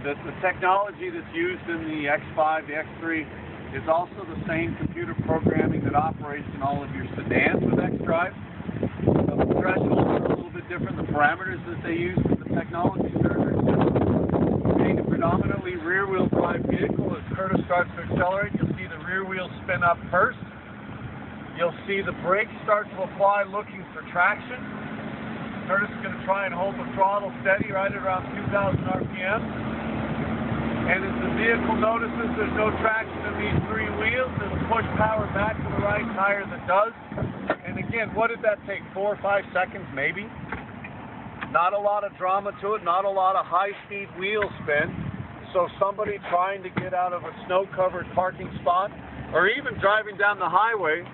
the technology that's used in the X5, the X3, is also the same computer programming that operates in all of your sedans with xDrive. So the thresholds are a little bit different. The parameters that they use, but the technology is very similar. Being a predominantly rear-wheel drive vehicle, as Curtis starts to accelerate, you'll see the rear wheel spin up first. You'll see the brakes start to apply looking for traction. Curtis is going to try and hold the throttle steady right at around 2,000 RPM. And as the vehicle notices there's no traction in these three wheels, it'll push power back to the right tire that does. And again, what did that take? 4 or 5 seconds maybe? Not a lot of drama to it, not a lot of high-speed wheel spin. So somebody trying to get out of a snow-covered parking spot, or even driving down the highway,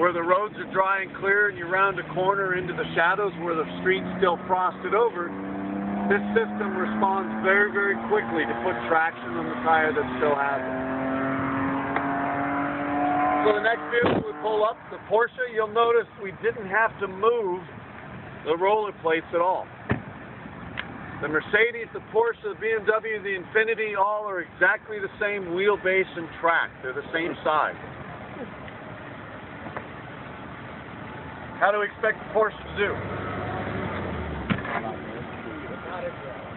where the roads are dry and clear and you round a corner into the shadows where the street's still frosted over, this system responds very, very quickly to put traction on the tire that still has it. So the next vehicle we pull up, the Porsche, you'll notice we didn't have to move the roller plates at all. The Mercedes, the Porsche, the BMW, the Infiniti, all are exactly the same wheelbase and track. They're the same size. How do we expect the Porsche to do?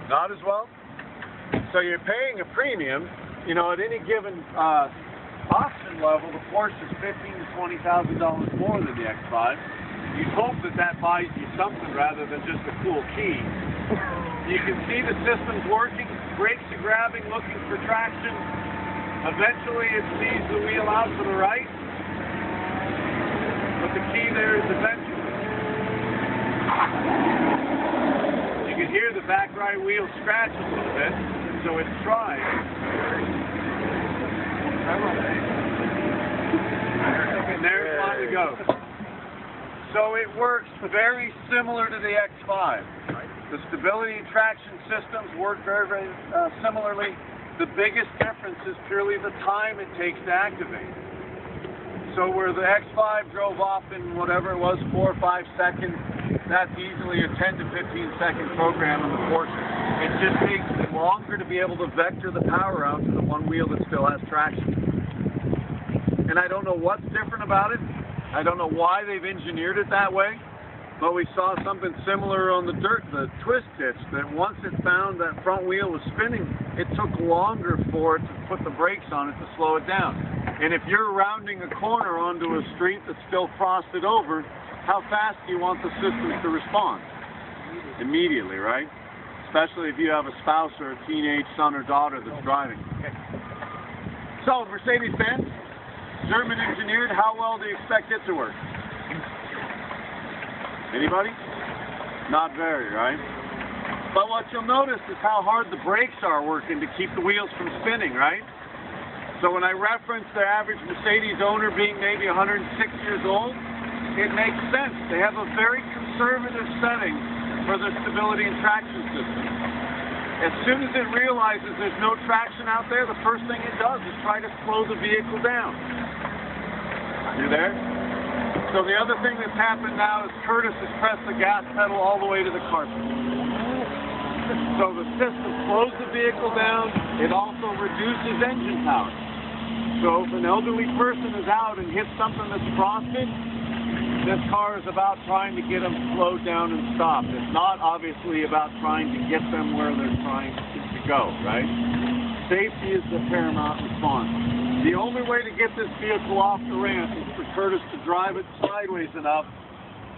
Not as well? So you're paying a premium. You know, at any given auction level, the Porsche is $15,000 to $20,000 more than the X5. You'd hope that that buys you something rather than just a cool key. You can see the system's working. Brakes are grabbing, looking for traction. Eventually it sees the wheel out to the right. But the key there is eventually. You can hear the back right wheel scratch a little bit, so it's trying. And there it finally goes. So it works very similar to the X5. The stability and traction systems work very, very similarly. The biggest difference is purely the time it takes to activate. So where the X5 drove off in whatever it was, 4 or 5 seconds, that's easily a 10 to 15 second program in the Porsche. It just takes longer to be able to vector the power out to the one wheel that still has traction. And I don't know what's different about it. I don't know why they've engineered it that way, but we saw something similar on the twist ditch, that once it found that front wheel was spinning, it took longer for it to put the brakes on it to slow it down. And if you're rounding a corner onto a street that's still frosted over, how fast do you want the system to respond? Immediately, right? Especially if you have a spouse or a teenage son or daughter that's driving. So, Mercedes-Benz, German engineered, how well do you expect it to work? Anybody? Not very, right? But what you'll notice is how hard the brakes are working to keep the wheels from spinning, right? So when I reference the average Mercedes owner being maybe 106 years old, it makes sense. They have a very conservative setting for their stability and traction system. As soon as it realizes there's no traction out there, the first thing it does is try to slow the vehicle down. You there? So the other thing that's happened now is Curtis has pressed the gas pedal all the way to the carpet. So the system slows the vehicle down. It also reduces engine power. So if an elderly person is out and hits something that's frosted, this car is about trying to get them slowed down and stopped. It's not obviously about trying to get them where they're trying to go, right? Safety is the paramount response. The only way to get this vehicle off the ramp is for Curtis to drive it sideways enough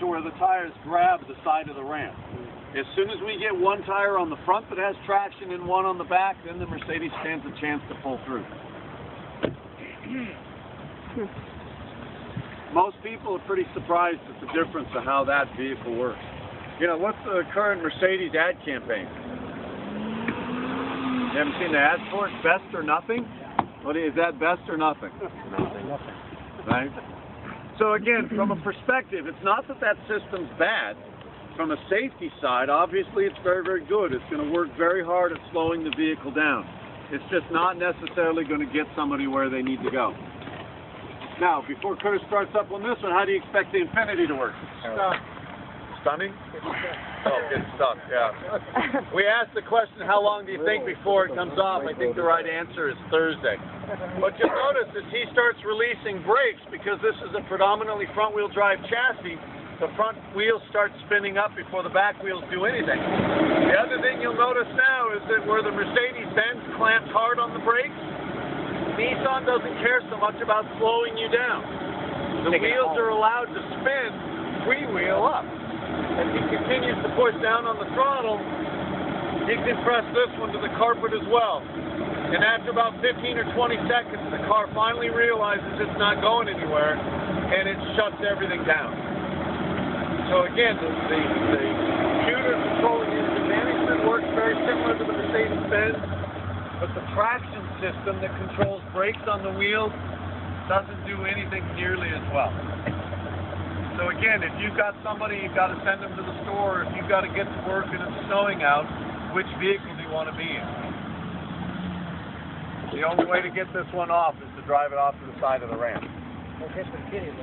to where the tires grab the side of the ramp. As soon as we get one tire on the front that has traction and one on the back, then the Mercedes stands a chance to pull through. Most people are pretty surprised at the difference of how that vehicle works. You know, what's the current Mercedes ad campaign? You haven't seen the ad for it? Best or nothing? What is that, best or nothing? Nothing. Right? So again, from a perspective, it's not that that system's bad. From a safety side, obviously it's very, very good. It's going to work very hard at slowing the vehicle down. It's just not necessarily going to get somebody where they need to go. Now, before Curtis starts up on this one, how do you expect the Infiniti to work? Stunning? Oh, get stuck, yeah. We asked the question, how long do you think before it comes off? I think the right answer is Thursday. But you'll notice as he starts releasing brakes, because this is a predominantly front-wheel drive chassis, the front wheels start spinning up before the back wheels do anything. The other thing you'll notice now is that where the Mercedes-Benz clamps hard on the brakes, Nissan doesn't care so much about slowing you down. The wheels are allowed to spin three-wheel up. As he continues to push down on the throttle, he can press this one to the carpet as well. And after about 15 or 20 seconds, the car finally realizes it's not going anywhere, and it shuts everything down. So again, the computer controlling engine management works very similar to the Mercedes-Benz, but the traction system that controls brakes on the wheels doesn't do anything nearly as well. So again, if you've got somebody, you've got to send them to the store, if you've got to get to work and it's snowing out, which vehicle do you want to be in? The only way to get this one off is to drive it off to the side of the ramp. Okay, for kidding.